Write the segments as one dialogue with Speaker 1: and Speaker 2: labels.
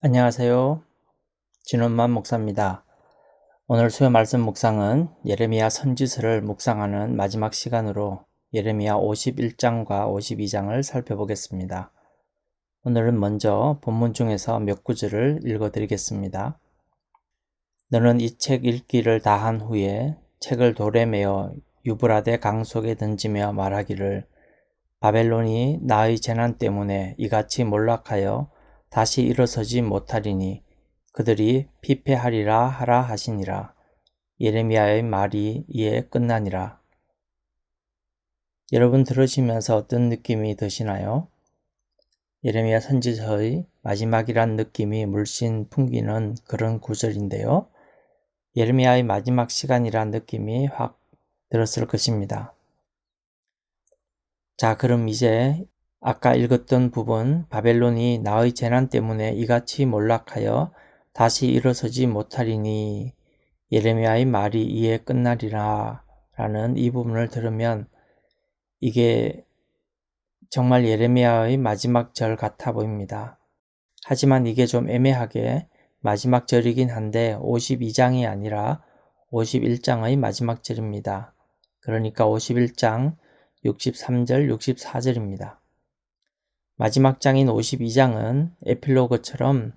Speaker 1: 안녕하세요. 진원만 목사입니다. 오늘 수요 말씀 묵상은 예레미야 선지서를 묵상하는 마지막 시간으로 예레미야 51장과 52장을 살펴보겠습니다. 오늘은 먼저 본문 중에서 몇 구절을 읽어드리겠습니다. 너는 이 책 읽기를 다한 후에 책을 돌에 매어 유브라데 강 속에 던지며 말하기를 바벨론이 나의 재난 때문에 이같이 몰락하여 다시 일어서지 못하리니 그들이 피폐하리라 하라 하시니라. 예레미야의 말이 이에 끝나니라. 여러분 들으시면서 어떤 느낌이 드시나요? 예레미야 선지서의 마지막이란 느낌이 물씬 풍기는 그런 구절인데요. 예레미야의 마지막 시간이란 느낌이 확 들었을 것입니다. 자, 그럼 이제 아까 읽었던 부분 바벨론이 나의 재난 때문에 이같이 몰락하여 다시 일어서지 못하리니 예레미야의 말이 이에 끝나리라 라는 이 부분을 들으면 이게 정말 예레미야의 마지막 절 같아 보입니다. 하지만 이게 좀 애매하게 마지막 절이긴 한데 52장이 아니라 51장의 마지막 절입니다. 그러니까 51장 63절, 64절입니다. 마지막 장인 52장은 에필로그처럼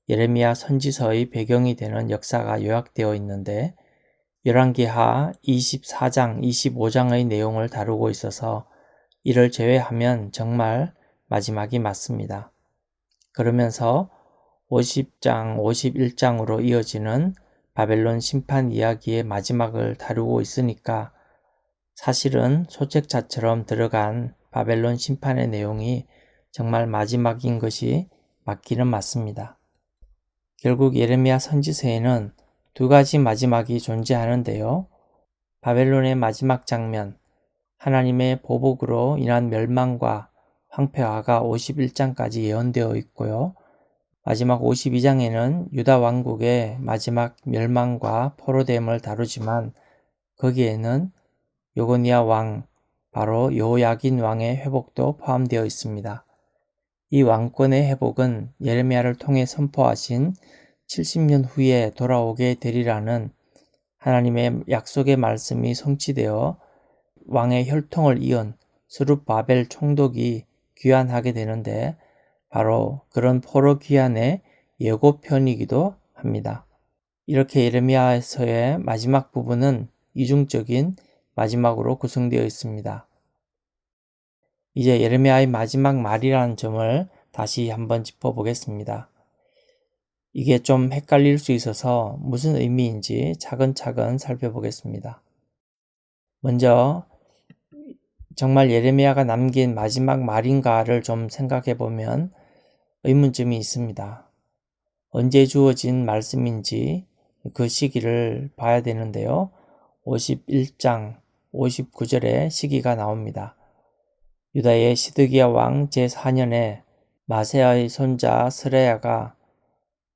Speaker 1: 예레미야 선지서의 배경이 되는 역사가 요약되어 있는데 열왕기하 24장, 25장의 내용을 다루고 있어서 이를 제외하면 정말 마지막이 맞습니다. 그러면서 50장, 51장으로 이어지는 바벨론 심판 이야기의 마지막을 다루고 있으니까 사실은 소책자처럼 들어간 바벨론 심판의 내용이 정말 마지막인 것이 맞기는 맞습니다. 결국 예레미야 선지서에는 두 가지 마지막이 존재하는데요. 바벨론의 마지막 장면, 하나님의 보복으로 인한 멸망과 황폐화가 51장까지 예언되어 있고요. 마지막 52장에는 유다 왕국의 마지막 멸망과 포로됨을 다루지만 거기에는 요고니아 왕, 바로 요야긴 왕의 회복도 포함되어 있습니다. 이 왕권의 회복은 예레미야를 통해 선포하신 70년 후에 돌아오게 되리라는 하나님의 약속의 말씀이 성취되어 왕의 혈통을 이은 스룹바벨 총독이 귀환하게 되는데 바로 그런 포로 귀환의 예고편이기도 합니다. 이렇게 예레미야서의 마지막 부분은 이중적인 마지막으로 구성되어 있습니다. 이제 예레미야의 마지막 말이라는 점을 다시 한번 짚어보겠습니다. 이게 좀 헷갈릴 수 있어서 무슨 의미인지 차근차근 살펴보겠습니다. 먼저 정말 예레미야가 남긴 마지막 말인가를 좀 생각해 보면 의문점이 있습니다. 언제 주어진 말씀인지 그 시기를 봐야 되는데요. 51장 59절에 시기가 나옵니다. 유다의 시드기야 왕 제4년에 마세아의 손자 스레야가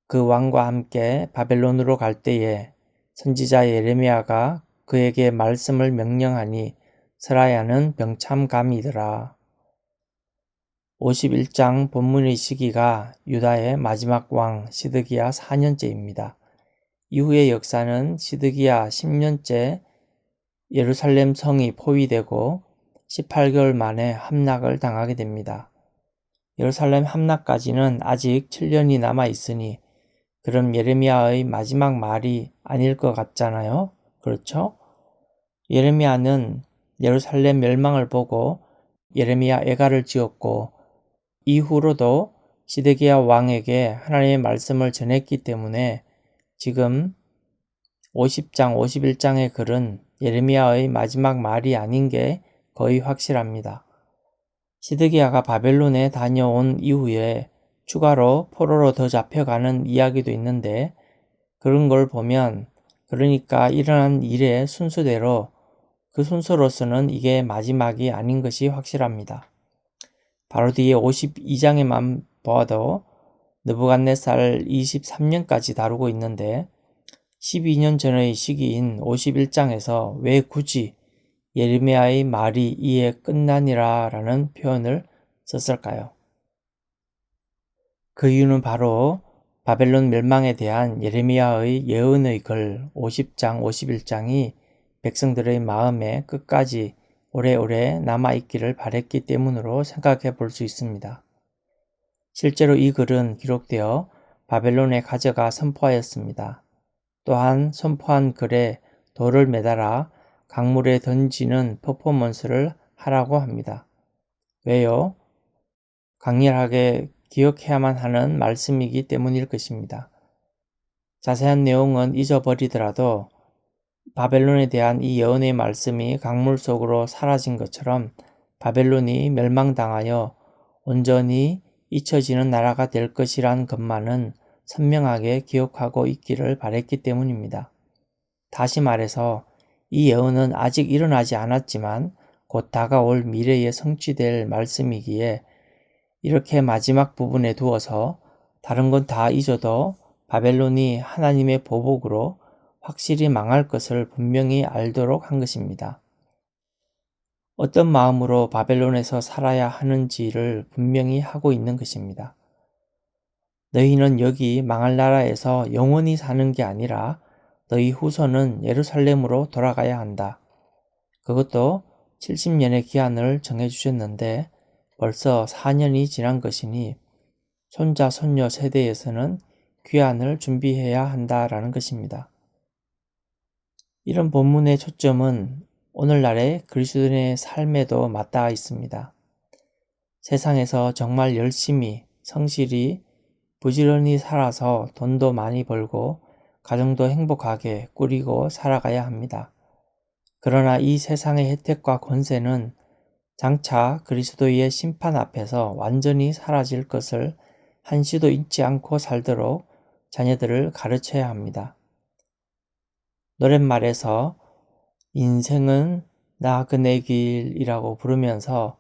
Speaker 1: 그 왕과 함께 바벨론으로 갈 때에 선지자 예레미야가 그에게 말씀을 명령하니 스라야는 병참감이더라. 51장 본문의 시기가 유다의 마지막 왕 시드기야 4년째입니다. 이후의 역사는 시드기야 10년째 예루살렘 성이 포위되고 18개월 만에 함락을 당하게 됩니다. 예루살렘 함락까지는 아직 7년이 남아 있으니 그럼 예레미야의 마지막 말이 아닐 것 같잖아요. 그렇죠? 예레미야는 예루살렘 멸망을 보고 예레미야 애가를 지었고 이후로도 시드기야 왕에게 하나님의 말씀을 전했기 때문에 지금 50장, 51장의 글은 예레미야의 마지막 말이 아닌 게 거의 확실합니다. 시드기야가 바벨론에 다녀온 이후에 추가로 포로로 더 잡혀가는 이야기도 있는데 그런 걸 보면 그러니까 일어난 일의 순서대로 그 순서로서는 이게 마지막이 아닌 것이 확실합니다. 바로 뒤에 52장에만 보아도 느부갓네살 23년까지 다루고 있는데 12년 전의 시기인 51장에서 왜 굳이 예레미야의 말이 이에 끝나니라 라는 표현을 썼을까요? 그 이유는 바로 바벨론 멸망에 대한 예레미야의 예언의 글 50장, 51장이 백성들의 마음에 끝까지 오래오래 남아있기를 바랬기 때문으로 생각해 볼 수 있습니다. 실제로 이 글은 기록되어 바벨론에 가져가 선포하였습니다. 또한 선포한 글에 돌을 매달아 강물에 던지는 퍼포먼스를 하라고 합니다. 왜요? 강렬하게 기억해야만 하는 말씀이기 때문일 것입니다. 자세한 내용은 잊어버리더라도 바벨론에 대한 이 예언의 말씀이 강물 속으로 사라진 것처럼 바벨론이 멸망당하여 온전히 잊혀지는 나라가 될 것이란 것만은 선명하게 기억하고 있기를 바랬기 때문입니다. 다시 말해서 이 예언은 아직 일어나지 않았지만 곧 다가올 미래에 성취될 말씀이기에 이렇게 마지막 부분에 두어서 다른 건 다 잊어도 바벨론이 하나님의 보복으로 확실히 망할 것을 분명히 알도록 한 것입니다. 어떤 마음으로 바벨론에서 살아야 하는지를 분명히 하고 있는 것입니다. 너희는 여기 망할 나라에서 영원히 사는 게 아니라 너희 후손은 예루살렘으로 돌아가야 한다. 그것도 70년의 기한을 정해주셨는데 벌써 4년이 지난 것이니 손자, 손녀 세대에서는 귀환을 준비해야 한다라는 것입니다. 이런 본문의 초점은 오늘날의 그리스도인의 삶에도 맞닿아 있습니다. 세상에서 정말 열심히, 성실히, 부지런히 살아서 돈도 많이 벌고 가정도 행복하게 꾸리고 살아가야 합니다. 그러나 이 세상의 혜택과 권세는 장차 그리스도의 심판 앞에서 완전히 사라질 것을 한시도 잊지 않고 살도록 자녀들을 가르쳐야 합니다. 노랫말에서 인생은 나그네 길이라고 부르면서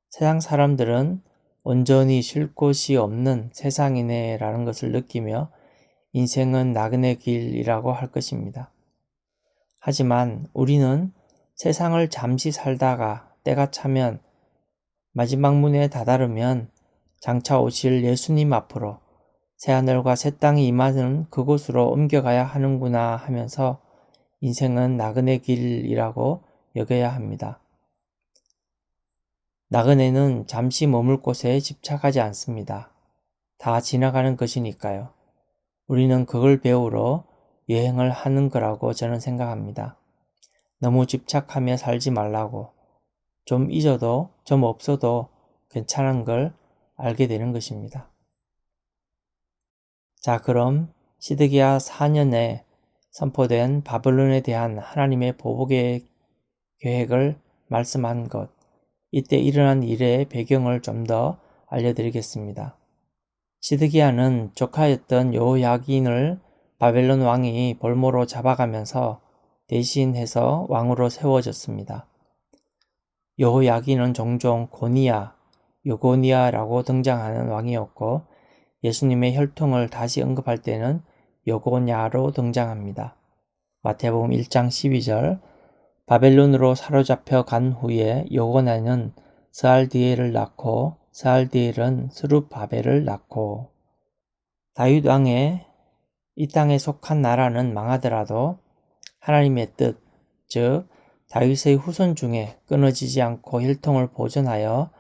Speaker 1: 세상 사람들은 온전히 쉴 곳이 없는 세상이네 라는 것을 느끼며 인생은 나그네 길이라고 할 것입니다. 하지만 우리는 세상을 잠시 살다가 때가 차면 마지막 문에 다다르면 장차 오실 예수님 앞으로 새하늘과 새 땅이 임하는 그곳으로 옮겨가야 하는구나 하면서 인생은 나그네 길이라고 여겨야 합니다. 나그네는 잠시 머물 곳에 집착하지 않습니다. 다 지나가는 것이니까요. 우리는 그걸 배우러 여행을 하는 거라고 저는 생각합니다. 너무 집착하며 살지 말라고. 좀 잊어도 좀 없어도 괜찮은 걸 알게 되는 것입니다. 자, 그럼 시드기야 4년에 선포된 바벨론에 대한 하나님의 보복의 계획을 말씀한 것, 이때 일어난 일의 배경을 좀 더 알려드리겠습니다. 시드기야는 조카였던 여호야긴을 바벨론 왕이 볼모로 잡아가면서 대신해서 왕으로 세워졌습니다. 여호야긴은 종종 고니야, 여고니야라고 등장하는 왕이었고 예수님의 혈통을 다시 언급할 때는 여고냐로 등장합니다. 마태복음 1장 12절 바벨론으로 사로잡혀 간 후에 여고냐는 스알디엘을 낳고 스알디엘은 스룹바벨을 낳고 다윗 왕의 이 땅에 속한 나라는 망하더라도 하나님의 뜻, 즉 다윗의 후손 중에 끊어지지 않고 혈통을 보존하여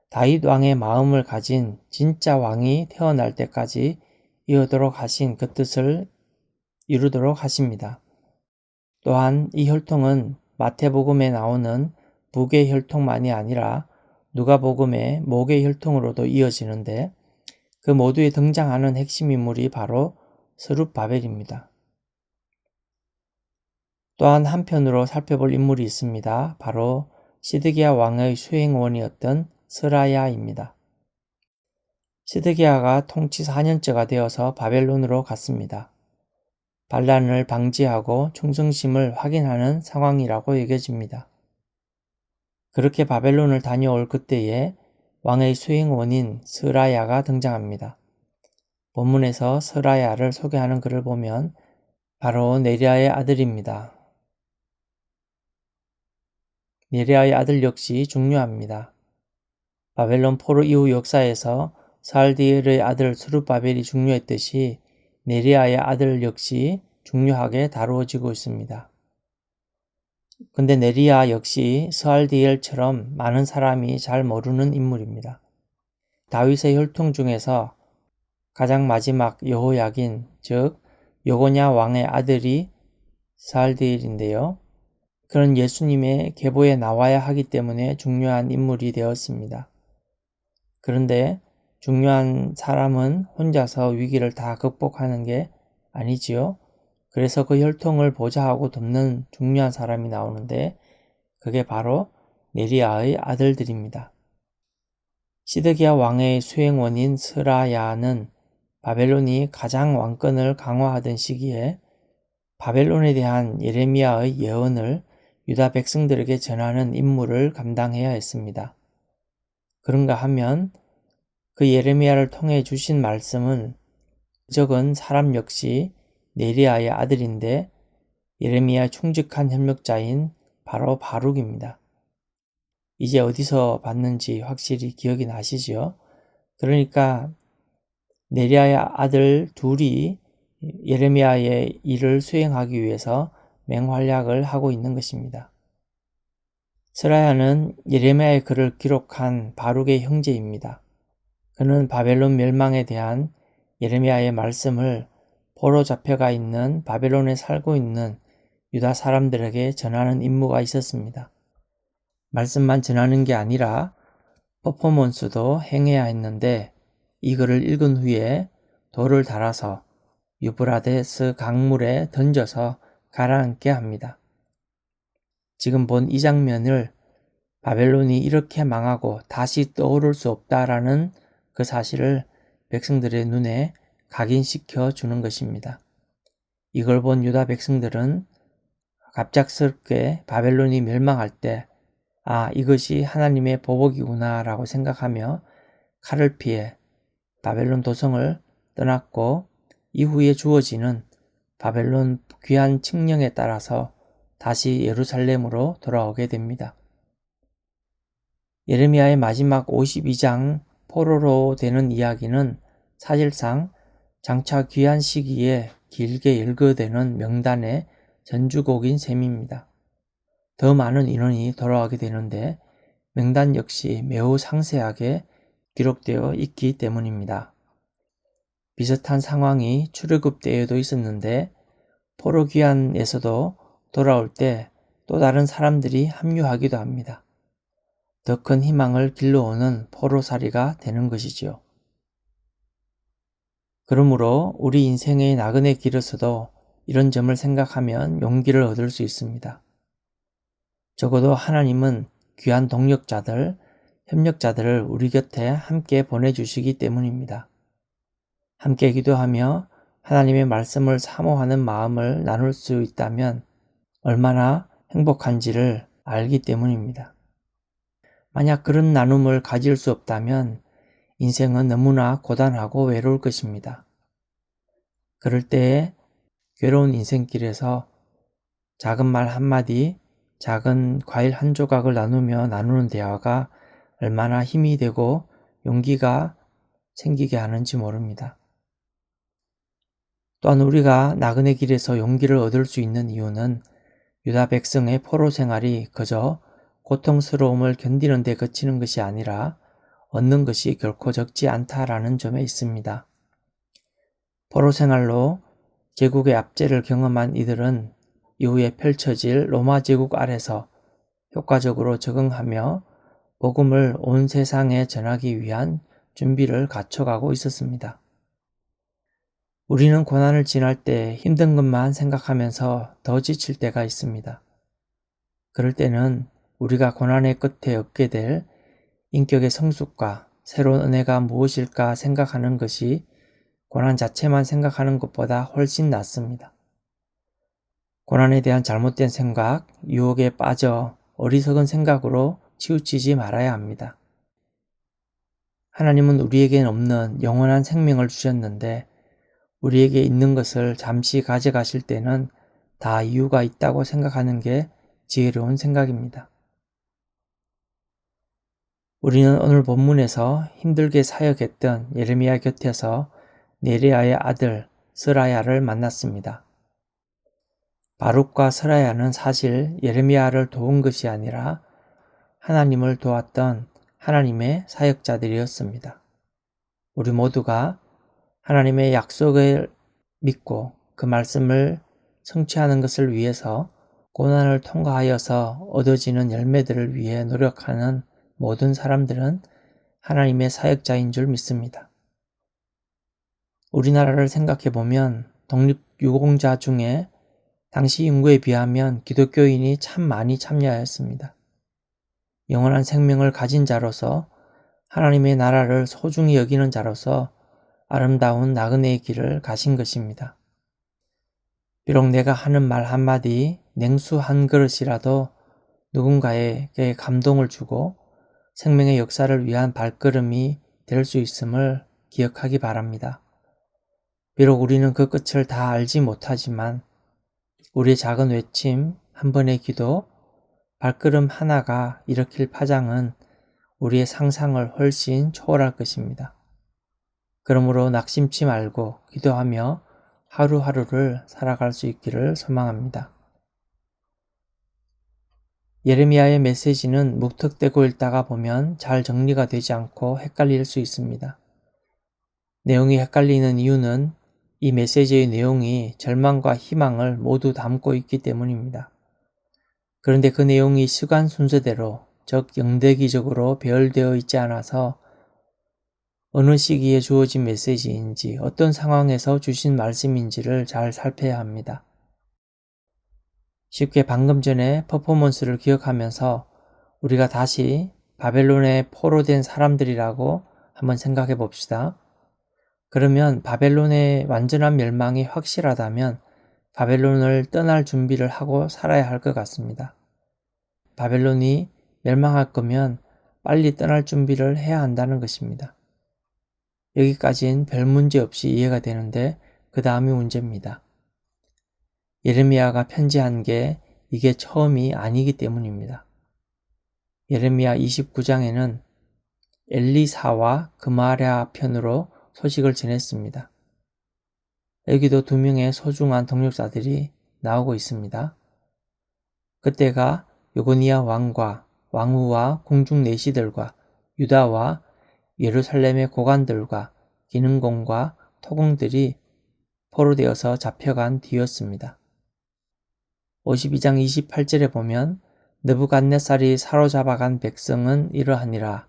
Speaker 1: 다윗 왕의 마음을 가진 진짜 왕이 태어날 때까지 이어도록 하신 그 뜻을 이루도록 하십니다. 또한 이 혈통은 마태복음에 나오는 북의 혈통만이 아니라 누가복음의 목의 혈통으로도 이어지는데 그 모두에 등장하는 핵심 인물이 바로 스룹바벨입니다. 또한 한편으로 살펴볼 인물이 있습니다. 바로 시드기야 왕의 수행원이었던 스라야입니다. 시드기야가 통치 4년째가 되어서 바벨론으로 갔습니다. 반란을 방지하고 충성심을 확인하는 상황이라고 여겨집니다. 그렇게 바벨론을 다녀올 그때에 왕의 수행원인 스라야가 등장합니다. 본문에서 스라야를 소개하는 글을 보면 바로 네리야의 아들입니다. 네리야의 아들 역시 중요합니다. 바벨론 포로 이후 역사에서 스알디엘의 아들 스룹바벨이 중요했듯이 네리아의 아들 역시 중요하게 다루어지고 있습니다. 근데 네리아 역시 스알디엘처럼 많은 사람이 잘 모르는 인물입니다. 다윗의 혈통 중에서 가장 마지막 여호야긴, 즉 여고냐 왕의 아들이 스알디엘인데요. 그는 예수님의 계보에 나와야 하기 때문에 중요한 인물이 되었습니다. 그런데 중요한 사람은 혼자서 위기를 다 극복하는 게 아니지요. 그래서 그 혈통을 보좌하고 돕는 중요한 사람이 나오는데 그게 바로 네리아의 아들들입니다. 시드기야 왕의 수행원인 스라야는 바벨론이 가장 왕권을 강화하던 시기에 바벨론에 대한 예레미야의 예언을 유다 백성들에게 전하는 임무를 감당해야 했습니다. 그런가 하면 그 예레미야를 통해 주신 말씀은 적은 사람 역시 네리아의 아들인데 예레미야 충직한 협력자인 바로 바룩입니다. 이제 어디서 봤는지 확실히 기억이 나시죠? 그러니까 네리아의 아들 둘이 예레미야의 일을 수행하기 위해서 맹활약을 하고 있는 것입니다. 스라야는 예레미야의 글을 기록한 바룩의 형제입니다. 그는 바벨론 멸망에 대한 예레미야의 말씀을 포로 잡혀가 있는 바벨론에 살고 있는 유다 사람들에게 전하는 임무가 있었습니다. 말씀만 전하는 게 아니라 퍼포먼스도 행해야 했는데 이 글을 읽은 후에 돌을 달아서 유브라데스 강물에 던져서 가라앉게 합니다. 지금 본 이 장면을 바벨론이 이렇게 망하고 다시 떠오를 수 없다라는 그 사실을 백성들의 눈에 각인시켜 주는 것입니다. 이걸 본 유다 백성들은 갑작스럽게 바벨론이 멸망할 때 이것이 하나님의 보복이구나 라고 생각하며 칼을 피해 바벨론 도성을 떠났고 이후에 주어지는 바벨론 귀한 칙령에 따라서 다시 예루살렘으로 돌아오게 됩니다. 예레미야의 마지막 52장 포로로 되는 이야기는 사실상 장차 귀한 시기에 길게 열거되는 명단의 전주곡인 셈입니다. 더 많은 인원이 돌아오게 되는데 명단 역시 매우 상세하게 기록되어 있기 때문입니다. 비슷한 상황이 출애굽 때에도 있었는데 포로 귀환에서도 돌아올 때 또 다른 사람들이 합류하기도 합니다. 더 큰 희망을 길러오는 포로살이가 되는 것이지요. 그러므로 우리 인생의 나그네 길에서도 이런 점을 생각하면 용기를 얻을 수 있습니다. 적어도 하나님은 귀한 동력자들, 협력자들을 우리 곁에 함께 보내주시기 때문입니다. 함께 기도하며 하나님의 말씀을 사모하는 마음을 나눌 수 있다면 얼마나 행복한지를 알기 때문입니다. 만약 그런 나눔을 가질 수 없다면 인생은 너무나 고단하고 외로울 것입니다. 그럴 때에 괴로운 인생길에서 작은 말 한마디, 작은 과일 한 조각을 나누는 대화가 얼마나 힘이 되고 용기가 생기게 하는지 모릅니다. 또한 우리가 나그네 길에서 용기를 얻을 수 있는 이유는 유다 백성의 포로 생활이 그저 고통스러움을 견디는 데 그치는 것이 아니라 얻는 것이 결코 적지 않다라는 점에 있습니다. 포로 생활로 제국의 압제를 경험한 이들은 이후에 펼쳐질 로마 제국 아래서 효과적으로 적응하며 복음을 온 세상에 전하기 위한 준비를 갖춰가고 있었습니다. 우리는 고난을 지날 때 힘든 것만 생각하면서 더 지칠 때가 있습니다. 그럴 때는 우리가 고난의 끝에 얻게 될 인격의 성숙과 새로운 은혜가 무엇일까 생각하는 것이 고난 자체만 생각하는 것보다 훨씬 낫습니다. 고난에 대한 잘못된 생각, 유혹에 빠져 어리석은 생각으로 치우치지 말아야 합니다. 하나님은 우리에겐 없는 영원한 생명을 주셨는데 우리에게 있는 것을 잠시 가져가실 때는 다 이유가 있다고 생각하는 게 지혜로운 생각입니다. 우리는 오늘 본문에서 힘들게 사역했던 예레미야 곁에서 네리야의 아들 스라야를 만났습니다. 바룩과 스라야는 사실 예레미야를 도운 것이 아니라 하나님을 도왔던 하나님의 사역자들이었습니다. 우리 모두가 하나님의 약속을 믿고 그 말씀을 성취하는 것을 위해서 고난을 통과하여서 얻어지는 열매들을 위해 노력하는 모든 사람들은 하나님의 사역자인 줄 믿습니다. 우리나라를 생각해 보면 독립유공자 중에 당시 인구에 비하면 기독교인이 참 많이 참여하였습니다. 영원한 생명을 가진 자로서 하나님의 나라를 소중히 여기는 자로서 아름다운 나그네의 길을 가신 것입니다. 비록 내가 하는 말 한마디, 냉수 한 그릇이라도 누군가에게 감동을 주고 생명의 역사를 위한 발걸음이 될 수 있음을 기억하기 바랍니다. 비록 우리는 그 끝을 다 알지 못하지만 우리의 작은 외침, 한 번의 기도, 발걸음 하나가 일으킬 파장은 우리의 상상을 훨씬 초월할 것입니다. 그러므로 낙심치 말고 기도하며 하루하루를 살아갈 수 있기를 소망합니다. 예레미야의 메시지는 묵턱대고 읽다가 보면 잘 정리가 되지 않고 헷갈릴 수 있습니다. 내용이 헷갈리는 이유는 이 메시지의 내용이 절망과 희망을 모두 담고 있기 때문입니다. 그런데 그 내용이 시간 순서대로, 즉 영대기적으로 배열되어 있지 않아서 어느 시기에 주어진 메시지인지 어떤 상황에서 주신 말씀인지를 잘 살펴야 합니다. 쉽게 방금 전에 퍼포먼스를 기억하면서 우리가 다시 바벨론에 포로된 사람들이라고 한번 생각해 봅시다. 그러면 바벨론의 완전한 멸망이 확실하다면 바벨론을 떠날 준비를 하고 살아야 할 것 같습니다. 바벨론이 멸망할 거면 빨리 떠날 준비를 해야 한다는 것입니다. 여기까지는 별 문제 없이 이해가 되는데 그 다음이 문제입니다. 예레미야가 편지한 게 이게 처음이 아니기 때문입니다. 예레미야 29장에는 엘리사와 그마랴 편으로 소식을 전했습니다. 여기도 두 명의 소중한 동력자들이 나오고 있습니다. 그때가 요고니아 왕과 왕후와 궁중 내시들과 유다와 예루살렘의 고관들과 기능공과 토공들이 포로되어서 잡혀간 뒤였습니다. 52장 28절에 보면 느부갓네살이 사로잡아간 백성은 이러하니라.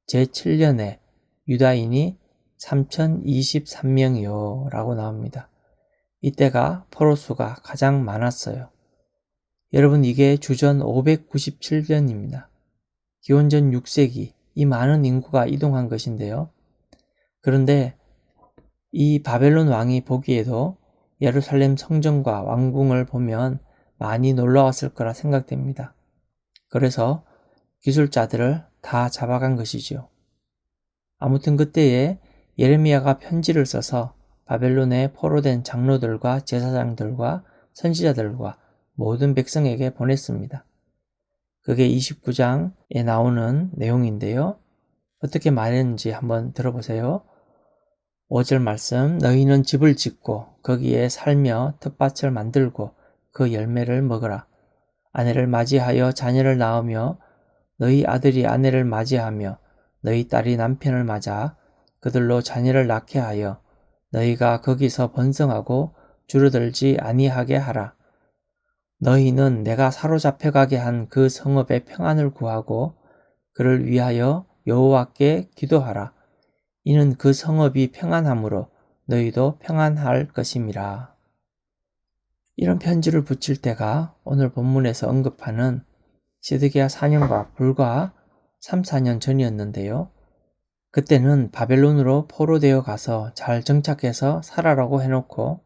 Speaker 1: 제7년에 유다인이 3023명이요 라고 나옵니다. 이때가 포로수가 가장 많았어요. 여러분, 이게 주전 597년입니다. 기원전 6세기 이 많은 인구가 이동한 것인데요. 그런데 이 바벨론 왕이 보기에도 예루살렘 성전과 왕궁을 보면 많이 놀러왔을 거라 생각됩니다. 그래서 기술자들을 다 잡아간 것이죠. 아무튼 그때에 예레미야가 편지를 써서 바벨론에 포로된 장로들과 제사장들과 선지자들과 모든 백성에게 보냈습니다. 그게 29장에 나오는 내용인데요. 어떻게 말했는지 한번 들어보세요. 5절 말씀, 너희는 집을 짓고 거기에 살며 텃밭을 만들고 그 열매를 먹으라. 아내를 맞이하여 자녀를 낳으며 너희 아들이 아내를 맞이하며 너희 딸이 남편을 맞아 그들로 자녀를 낳게 하여 너희가 거기서 번성하고 줄어들지 아니하게 하라. 너희는 내가 사로잡혀가게 한 그 성읍의 평안을 구하고 그를 위하여 여호와께 기도하라. 이는 그 성읍이 평안함으로 너희도 평안할 것임이라. 이런 편지를 붙일 때가 오늘 본문에서 언급하는 시드기야 4년과 불과 3, 4년 전이었는데요. 그때는 바벨론으로 포로되어 가서 잘 정착해서 살아라고 해놓고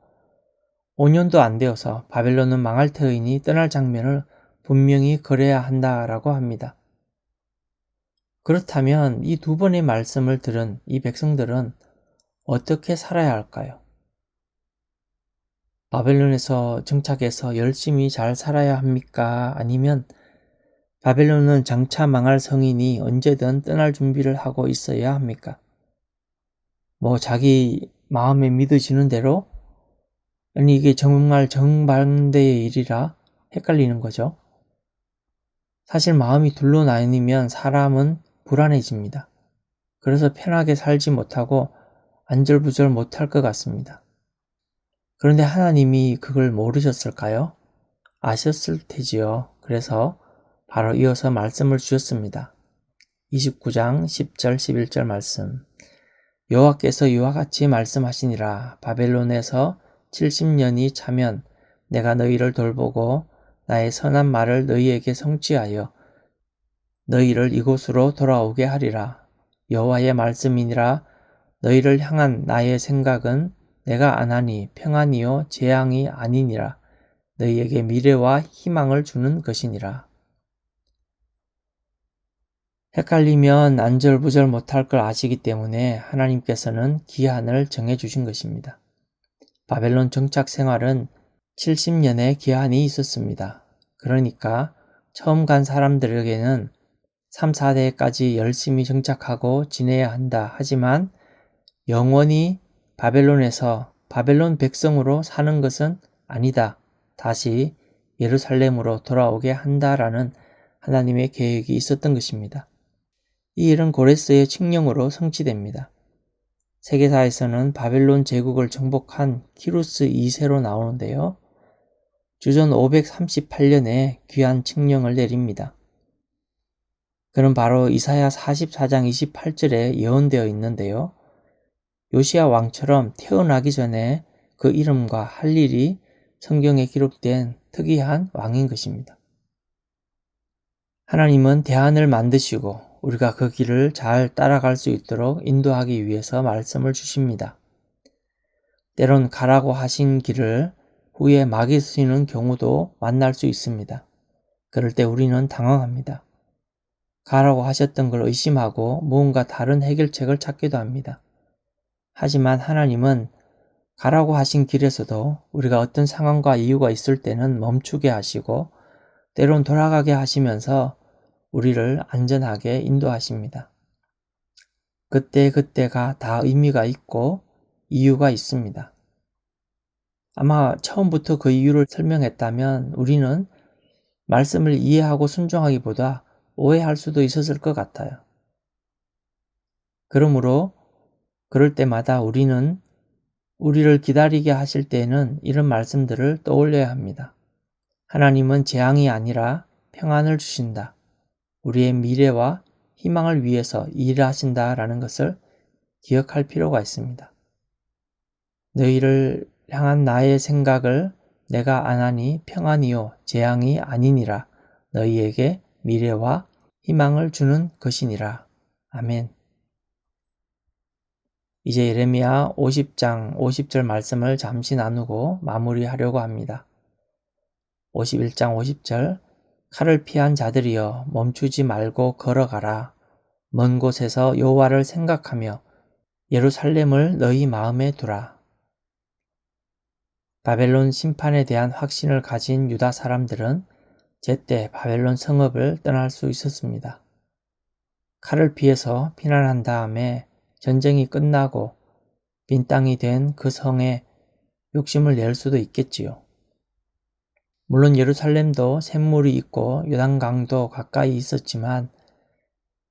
Speaker 1: 5년도 안 되어서 바벨론은 망할 터이니 떠날 장면을 분명히 그려야 한다라고 합니다. 그렇다면 이 두 번의 말씀을 들은 이 백성들은 어떻게 살아야 할까요? 바벨론에서 정착해서 열심히 잘 살아야 합니까? 아니면 바벨론은 장차 망할 성인이 언제든 떠날 준비를 하고 있어야 합니까? 자기 마음에 믿어지는 대로? 아니, 이게 정말 정반대의 일이라 헷갈리는 거죠. 사실 마음이 둘로 나뉘면 사람은 불안해집니다. 그래서 편하게 살지 못하고 안절부절 못할 것 같습니다. 그런데 하나님이 그걸 모르셨을까요? 아셨을 테지요. 그래서 바로 이어서 말씀을 주셨습니다. 29장 10절 11절 말씀. 여호와께서 이와 같이 말씀하시니라. 바벨론에서 70년이 차면 내가 너희를 돌보고 나의 선한 말을 너희에게 성취하여 너희를 이곳으로 돌아오게 하리라. 여호와의 말씀이니라. 너희를 향한 나의 생각은 내가 안 하니 평안이요 재앙이 아니니라. 너희에게 미래와 희망을 주는 것이니라. 헷갈리면 안절부절 못할 걸 아시기 때문에 하나님께서는 기한을 정해주신 것입니다. 바벨론 정착 생활은 70년의 기한이 있었습니다. 그러니까 처음 간 사람들에게는 3, 4대까지 열심히 정착하고 지내야 한다. 하지만 영원히 바벨론에서 바벨론 백성으로 사는 것은 아니다. 다시 예루살렘으로 돌아오게 한다라는 하나님의 계획이 있었던 것입니다. 이 일은 고레스의 칙령으로 성취됩니다. 세계사에서는 바벨론 제국을 정복한 키루스 2세로 나오는데요. 주전 538년에 귀한 칙령을 내립니다. 그는 바로 이사야 44장 28절에 예언되어 있는데요. 요시야 왕처럼 태어나기 전에 그 이름과 할 일이 성경에 기록된 특이한 왕인 것입니다. 하나님은 대안을 만드시고 우리가 그 길을 잘 따라갈 수 있도록 인도하기 위해서 말씀을 주십니다. 때론 가라고 하신 길을 후에 막이 쓰이는 경우도 만날 수 있습니다. 그럴 때 우리는 당황합니다. 가라고 하셨던 걸 의심하고 무언가 다른 해결책을 찾기도 합니다. 하지만 하나님은 가라고 하신 길에서도 우리가 어떤 상황과 이유가 있을 때는 멈추게 하시고 때론 돌아가게 하시면서 우리를 안전하게 인도하십니다. 그때가 다 의미가 있고 이유가 있습니다. 아마 처음부터 그 이유를 설명했다면 우리는 말씀을 이해하고 순종하기보다 오해할 수도 있었을 것 같아요. 그러므로 그럴 때마다 우리는 우리를 기다리게 하실 때에는 이런 말씀들을 떠올려야 합니다. 하나님은 재앙이 아니라 평안을 주신다. 우리의 미래와 희망을 위해서 일하신다라는 것을 기억할 필요가 있습니다. 너희를 향한 나의 생각을 내가 안 하니 평안이요 재앙이 아니니라. 너희에게 미래와 희망을 주는 것이니라. 아멘. 이제 예레미야 50장 50절 말씀을 잠시 나누고 마무리하려고 합니다. 51장 50절 칼을 피한 자들이여 멈추지 말고 걸어가라. 먼 곳에서 여호와를 생각하며 예루살렘을 너희 마음에 두라. 바벨론 심판에 대한 확신을 가진 유다 사람들은 제때 바벨론 성읍을 떠날 수 있었습니다. 칼을 피해서 피난한 다음에 전쟁이 끝나고 빈 땅이 된 그 성에 욕심을 낼 수도 있겠지요. 물론 예루살렘도 샘물이 있고 요단강도 가까이 있었지만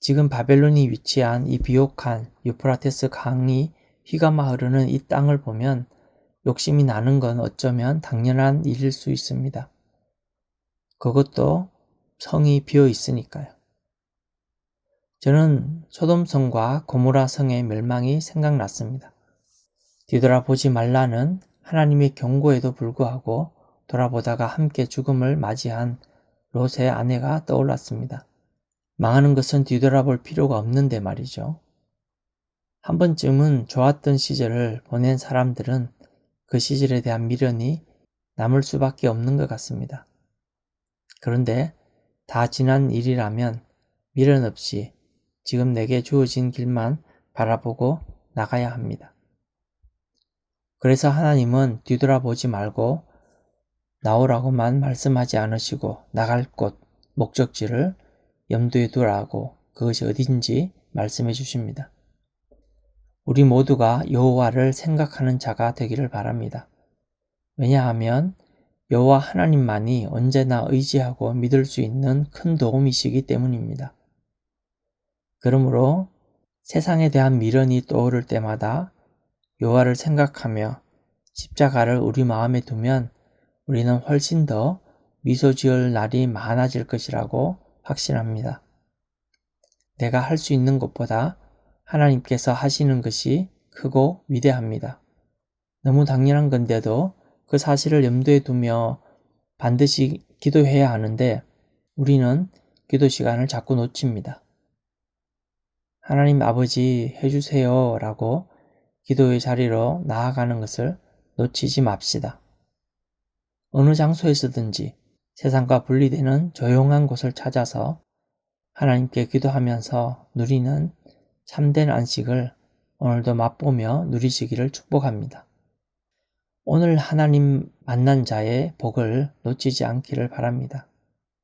Speaker 1: 지금 바벨론이 위치한 이 비옥한 유프라테스 강이 휘감아 흐르는 이 땅을 보면 욕심이 나는 건 어쩌면 당연한 일일 수 있습니다. 그것도 성이 비어 있으니까요. 저는 소돔성과 고모라 성의 멸망이 생각났습니다. 뒤돌아보지 말라는 하나님의 경고에도 불구하고 돌아보다가 함께 죽음을 맞이한 롯의 아내가 떠올랐습니다. 망하는 것은 뒤돌아볼 필요가 없는데 말이죠. 한 번쯤은 좋았던 시절을 보낸 사람들은 그 시절에 대한 미련이 남을 수밖에 없는 것 같습니다. 그런데 다 지난 일이라면 미련 없이 지금 내게 주어진 길만 바라보고 나가야 합니다. 그래서 하나님은 뒤돌아보지 말고 나오라고만 말씀하지 않으시고 나갈 곳, 목적지를 염두에 두라고 그것이 어딘지 말씀해 주십니다. 우리 모두가 여호와를 생각하는 자가 되기를 바랍니다. 왜냐하면 여호와 하나님만이 언제나 의지하고 믿을 수 있는 큰 도움이시기 때문입니다. 그러므로 세상에 대한 미련이 떠오를 때마다 여호와를 생각하며 십자가를 우리 마음에 두면 우리는 훨씬 더 미소 지을 날이 많아질 것이라고 확신합니다. 내가 할 수 있는 것보다 하나님께서 하시는 것이 크고 위대합니다. 너무 당연한 건데도 그 사실을 염두에 두며 반드시 기도해야 하는데 우리는 기도 시간을 자꾸 놓칩니다. 하나님 아버지 해주세요 라고 기도의 자리로 나아가는 것을 놓치지 맙시다. 어느 장소에서든지 세상과 분리되는 조용한 곳을 찾아서 하나님께 기도하면서 누리는 참된 안식을 오늘도 맛보며 누리시기를 축복합니다. 오늘 하나님 만난 자의 복을 놓치지 않기를 바랍니다.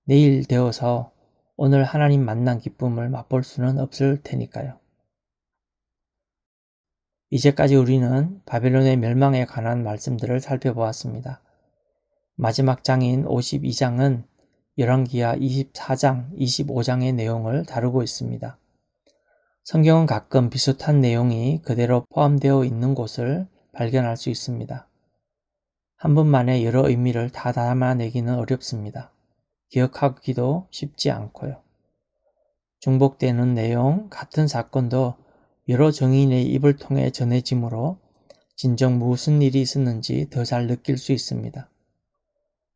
Speaker 1: 내일 되어서 오늘 하나님 만난 기쁨을 맛볼 수는 없을 테니까요. 이제까지 우리는 바벨론의 멸망에 관한 말씀들을 살펴보았습니다. 마지막 장인 52장은 열왕기하 24장, 25장의 내용을 다루고 있습니다. 성경은 가끔 비슷한 내용이 그대로 포함되어 있는 곳을 발견할 수 있습니다. 한 번만에 여러 의미를 다 담아내기는 어렵습니다. 기억하기도 쉽지 않고요. 중복되는 내용, 같은 사건도 여러 증인의 입을 통해 전해지므로 진정 무슨 일이 있었는지 더 잘 느낄 수 있습니다.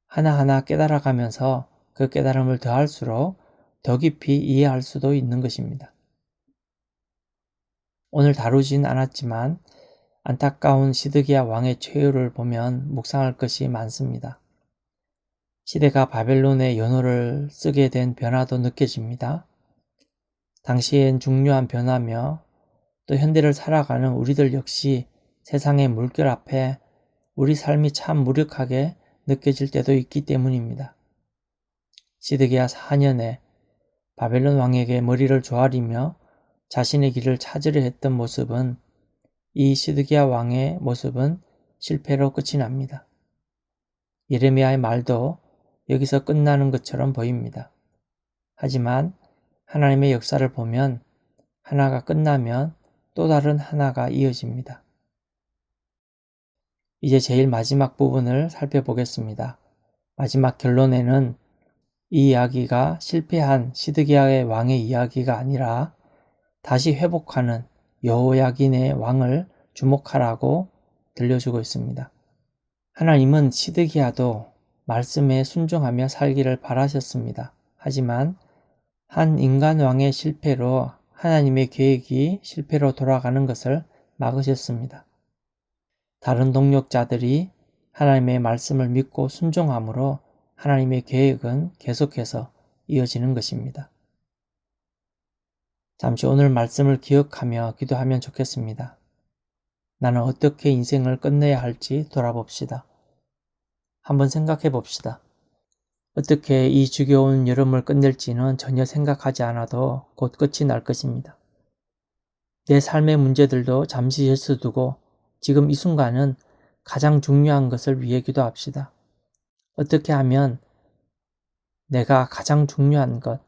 Speaker 1: 하나하나 깨달아가면서 그 깨달음을 더할수록 더 깊이 이해할 수도 있는 것입니다. 오늘 다루진 않았지만 안타까운 시드기야 왕의 최후를 보면 묵상할 것이 많습니다. 시대가 바벨론의 연호를 쓰게 된 변화도 느껴집니다. 당시엔 중요한 변화며 또 현대를 살아가는 우리들 역시 세상의 물결 앞에 우리 삶이 참 무력하게 느껴질 때도 있기 때문입니다. 시드기야 4년에 바벨론 왕에게 머리를 조아리며 자신의 길을 찾으려 했던 모습은 이 시드기야 왕의 모습은 실패로 끝이 납니다. 예레미야의 말도 여기서 끝나는 것처럼 보입니다. 하지만 하나님의 역사를 보면 하나가 끝나면 또 다른 하나가 이어집니다. 이제 제일 마지막 부분을 살펴보겠습니다. 마지막 결론에는 이 이야기가 실패한 시드기야의 왕의 이야기가 아니라 다시 회복하는 여호야긴의 왕을 주목하라고 들려주고 있습니다. 하나님은 시드기야도 말씀에 순종하며 살기를 바라셨습니다. 하지만 한 인간 왕의 실패로 하나님의 계획이 실패로 돌아가는 것을 막으셨습니다. 다른 동력자들이 하나님의 말씀을 믿고 순종함으로 하나님의 계획은 계속해서 이어지는 것입니다. 잠시 오늘 말씀을 기억하며 기도하면 좋겠습니다. 나는 어떻게 인생을 끝내야 할지 돌아봅시다. 한번 생각해 봅시다. 어떻게 이 지겨운 여름을 끝낼지는 전혀 생각하지 않아도 곧 끝이 날 것입니다. 내 삶의 문제들도 잠시 열어두고 지금 이 순간은 가장 중요한 것을 위해 기도합시다. 어떻게 하면 내가 가장 중요한 것,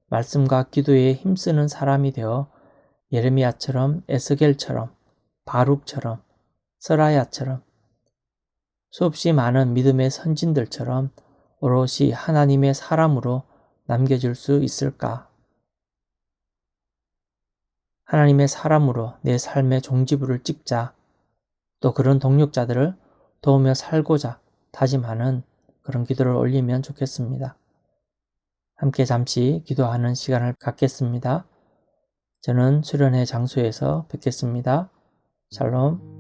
Speaker 1: 말씀과 기도에 힘쓰는 사람이 되어 예레미야처럼, 에스겔처럼, 바룩처럼, 서라야처럼 수없이 많은 믿음의 선진들처럼 오롯이 하나님의 사람으로 남겨질 수 있을까? 하나님의 사람으로 내 삶의 종지부를 찍자. 또 그런 동력자들을 도우며 살고자 다짐하는 그런 기도를 올리면 좋겠습니다. 함께 잠시 기도하는 시간을 갖겠습니다. 저는 수련회 장소에서 뵙겠습니다. 샬롬.